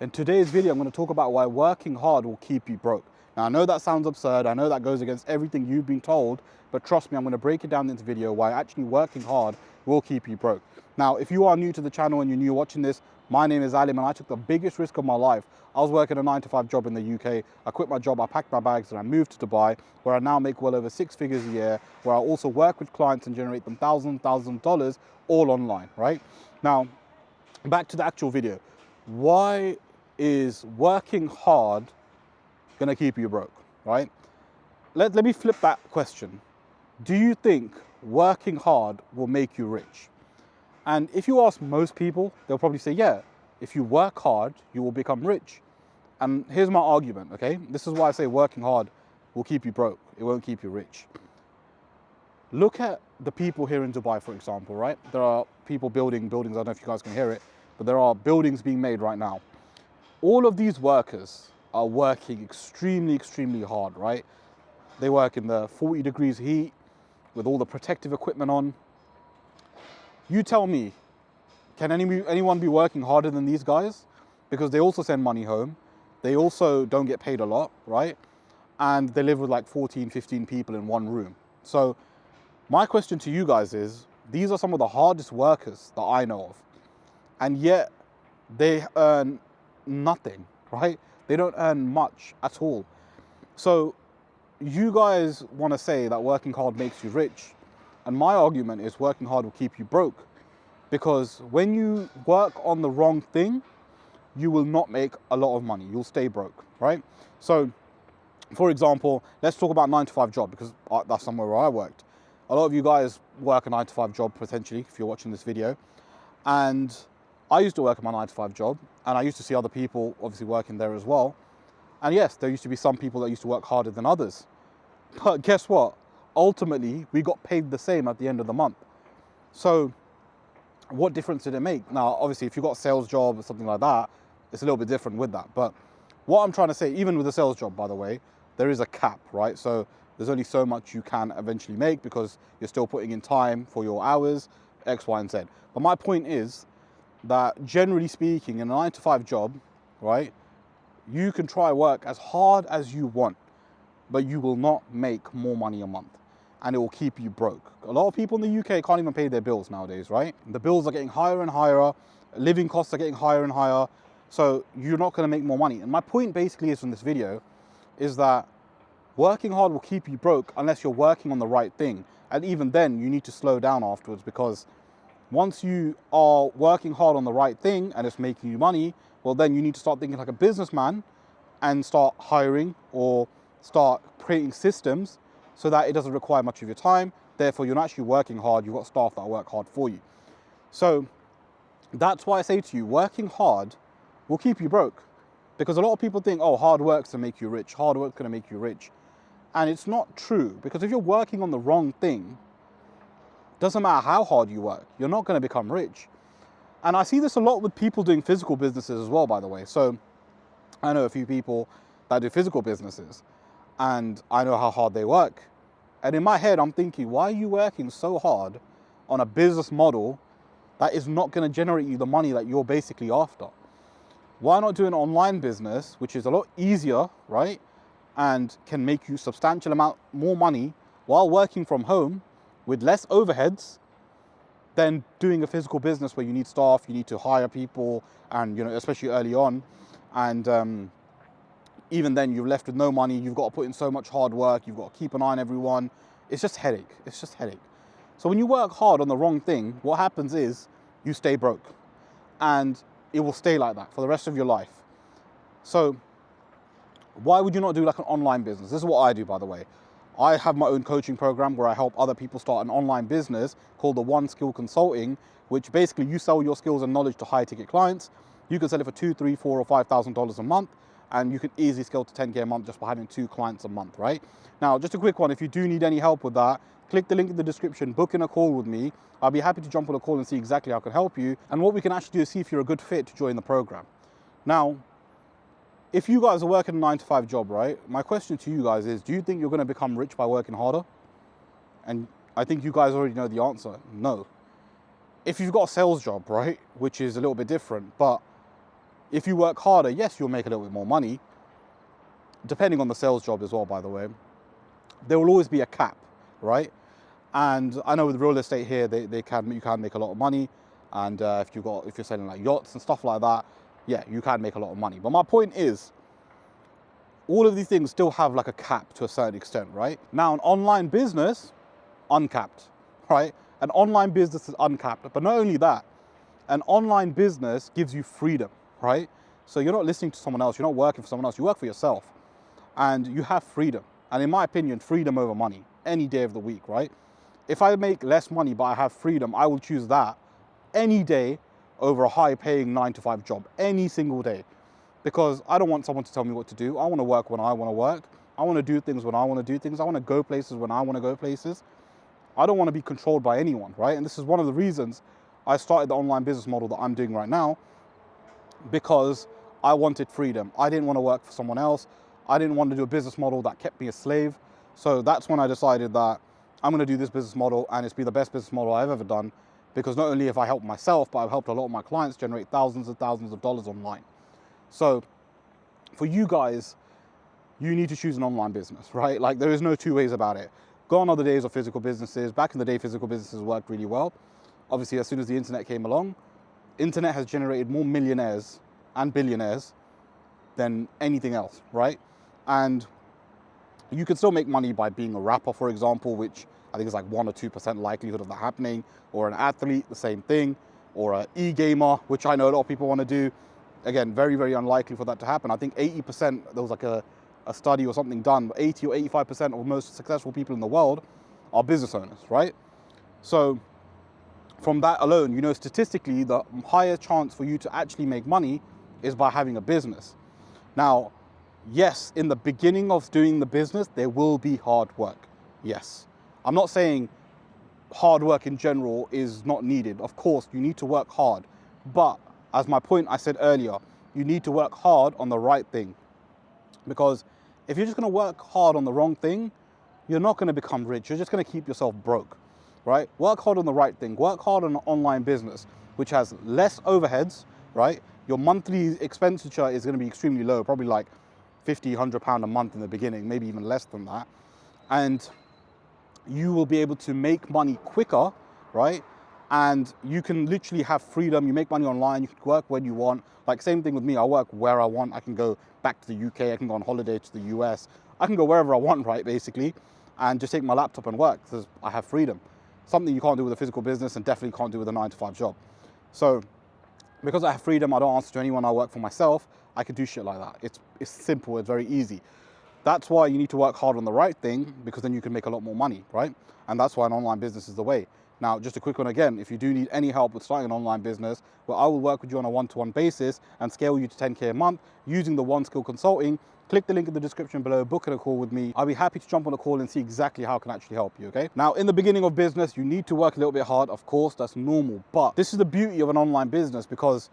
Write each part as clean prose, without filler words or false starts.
In today's video, I'm going to talk about why working hard will keep you broke. Now, I know that sounds absurd. I know that goes against everything you've been told, but trust me, I'm going to break it down in this video why actually working hard will keep you broke. Now, if you are new to the channel and you're new watching this, my name is Alim and I took the biggest risk of my life. I was working a 9-to-5 job in the UK. I quit my job, I packed my bags and I moved to Dubai, where I now make well over 6 figures a year, where I also work with clients and generate them thousands of dollars all online, right? Now, back to the actual video. Why is working hard gonna keep you broke, right? Let me flip that question. Do you think working hard will make you rich? And if you ask most people, they'll probably say, yeah, if you work hard, you will become rich. And here's my argument, okay? This is why I say working hard will keep you broke. It won't keep you rich. Look at the people here in Dubai, for example, right? There are people building buildings. I don't know if you guys can hear it, but there are buildings being made right now. All of these workers are working extremely hard, right? They work in the 40 degrees heat with all the protective equipment on. You tell me, can anyone be working harder than these guys? Because they also send money home. They also don't get paid a lot, right? And they live with like 14, 15 people in one room. So my question to you guys is, these are some of the hardest workers that I know of. And yet they earn nothing, right? They don't earn much at all. So you guys want to say that working hard makes you rich. And my argument is working hard will keep you broke. Because when you work on the wrong thing, you will not make a lot of money. You'll stay broke, right? So for example, let's talk about 9-to-5 job, because that's somewhere where I worked. A lot of you guys work a 9-to-5 job potentially if you're watching this video. And I used to work at my 9-to-5 job, and I used to see other people obviously working there as well. And yes, there used to be some people that used to work harder than others. But guess what? Ultimately, we got paid the same at the end of the month. So what difference did it make? Now, obviously, if you've got a sales job or something like that, it's a little bit different with that. But what I'm trying to say, even with a sales job, by the way, there is a cap, right? So there's only so much you can eventually make because you're still putting in time for your hours, X, Y, and Z. But my point is that generally speaking, in a 9-to-5 job, right, you can try work as hard as you want, but you will not make more money a month, and it will keep you broke. A lot of people in the UK can't even pay their bills nowadays, right? The bills are getting higher and higher, living costs are getting higher and higher, so you're not gonna make more money. And my point basically is from this video is that working hard will keep you broke unless you're working on the right thing. And even then, you need to slow down afterwards, because once you are working hard on the right thing and it's making you money, well, then you need to start thinking like a businessman and start hiring or start creating systems so that it doesn't require much of your time. Therefore, you're not actually working hard. You've got staff that work hard for you. So that's why I say to you, working hard will keep you broke, because a lot of people think, oh, hard work's gonna make you rich. Hard work's gonna make you rich. And it's not true, because if you're working on the wrong thing, doesn't matter how hard you work, you're not going to become rich. And I see this a lot with people doing physical businesses as well, by the way. So I know a few people that do physical businesses, and I know how hard they work. And in my head, I'm thinking, why are you working so hard on a business model that is not going to generate you the money that you're basically after? Why not do an online business, which is a lot easier, right? And can make you substantial amount more money while working from home, with less overheads than doing a physical business where you need staff, you need to hire people, and especially early on, and even then you're left with no money. You've got to put in so much hard work. You've got to keep an eye on everyone. It's just headache. It's just headache. So when you work hard on the wrong thing, what happens is you stay broke, and it will stay like that for the rest of your life. So why would you not do like an online business? This is what I do, by the way. I have my own coaching program where I help other people start an online business called the One Skill Consulting, which basically you sell your skills and knowledge to high ticket clients. You can sell it for $2,000, $3,000, $4,000 or $5,000 a month, and you can easily scale to 10K a month just by having 2 clients a month, right? Now, just a quick one, if you do need any help with that, click the link in the description, book in a call with me. I'll be happy to jump on a call and see exactly how I can help you. And what we can actually do is see if you're a good fit to join the program. Now, if you guys are working a 9-to-5 job, right? My question to you guys is, do you think you're going to become rich by working harder? And I think you guys already know the answer. No. If you've got a sales job, right, which is a little bit different, but If you work harder, yes, you'll make a little bit more money, depending on the sales job as well, by the way. There will always be a cap, right? And I know with real estate here, you can make a lot of money. And if you're selling like yachts and stuff like that, yeah, you can make a lot of money. But my point is, all of these things still have like a cap to a certain extent, right? Now, an online business, uncapped, right? An online business is uncapped. But not only that, an online business gives you freedom, right? So you're not listening to someone else, you're not working for someone else, you work for yourself. And you have freedom. And in my opinion, freedom over money, any day of the week, right? If I make less money but I have freedom, I will choose that any day over a high-paying 9-to-5 job, any single day. Because I don't want someone to tell me what to do. I want to work when I want to work. I want to do things when I want to do things. I want to go places when I want to go places. I don't want to be controlled by anyone, right? And this is one of the reasons I started the online business model that I'm doing right now, because I wanted freedom. I didn't want to work for someone else. I didn't want to do a business model that kept me a slave. So that's when I decided that I'm going to do this business model, and it's been the best business model I've ever done, because not only have I helped myself, but I've helped a lot of my clients generate thousands and thousands of dollars online. So for you guys, you need to choose an online business, right? Like, there is no two ways about it. Gone are the days of physical businesses. Back in the day, physical businesses worked really well. Obviously, as soon as the internet came along, internet has generated more millionaires and billionaires than anything else, right? And you can still make money by being a rapper, for example, which I think is like 1 or 2% likelihood of that happening, or an athlete, the same thing, or an e-gamer, which I know a lot of people want to do. Again, very, very unlikely for that to happen. I think 80%, there was like a study or something done, but 80 or 85% of most successful people in the world are business owners, right? So from that alone, you know, statistically, the higher chance for you to actually make money is by having a business. Now, yes, in the beginning of doing the business, there will be hard work. Yes. I'm not saying hard work in general is not needed. Of course, you need to work hard. But as my point I said earlier, you need to work hard on the right thing. Because if you're just going to work hard on the wrong thing, you're not going to become rich. You're just going to keep yourself broke, right? Work hard on the right thing. Work hard on an online business, which has less overheads, right? Your monthly expenditure is going to be extremely low, probably like £50, £100 a month in the beginning, maybe even less than that. And you will be able to make money quicker, right? And you can literally have freedom. You make money online, you can work when you want. Like, same thing with me, I work where I want. I can go back to the UK, I can go on holiday to the US. I can go wherever I want, right, basically, and just take my laptop and work, because I have freedom. Something you can't do with a physical business, and definitely can't do with a 9-to-5 job. So because I have freedom, I don't answer to anyone, I work for myself, I can do shit like that. It's simple, it's very easy. That's why you need to work hard on the right thing, because then you can make a lot more money, right? And that's why an online business is the way. Now, just a quick one again, if you do need any help with starting an online business, well, I will work with you on a one-to-one basis and scale you to 10K a month using the One Skill Consulting. Click the link in the description below, book in a call with me. I'll be happy to jump on a call and see exactly how I can actually help you, okay? Now, in the beginning of business, you need to work a little bit hard, of course, that's normal. But this is the beauty of an online business, because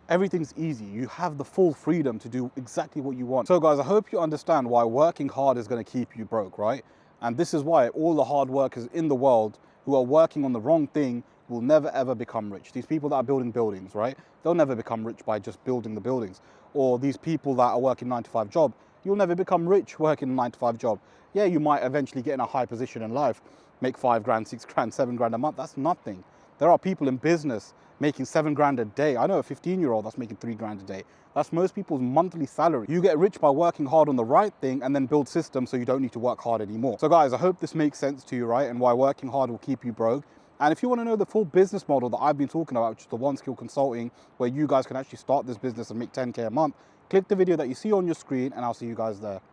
everything's easy. You have the full freedom to do exactly what you want. So guys, I hope you understand why working hard is going to keep you broke, right? And this is why all the hard workers in the world who are working on the wrong thing will never ever become rich. These people that are building buildings, right? They'll never become rich by just building the buildings. Or these people that are working 9-to-5 job, you'll never become rich working a 9-to-5 job. Yeah, you might eventually get in a high position in life, make 5 grand, 6 grand, 7 grand a month. That's nothing. There are people in business making 7 grand a day. I know a 15-year-old that's making 3 grand a day. That's most people's monthly salary. You get rich by working hard on the right thing and then build systems so you don't need to work hard anymore. So guys, I hope this makes sense to you, right? And why working hard will keep you broke. And if you want to know the full business model that I've been talking about, which is the One Skill Consulting, where you guys can actually start this business and make 10K a month, click the video that you see on your screen and I'll see you guys there.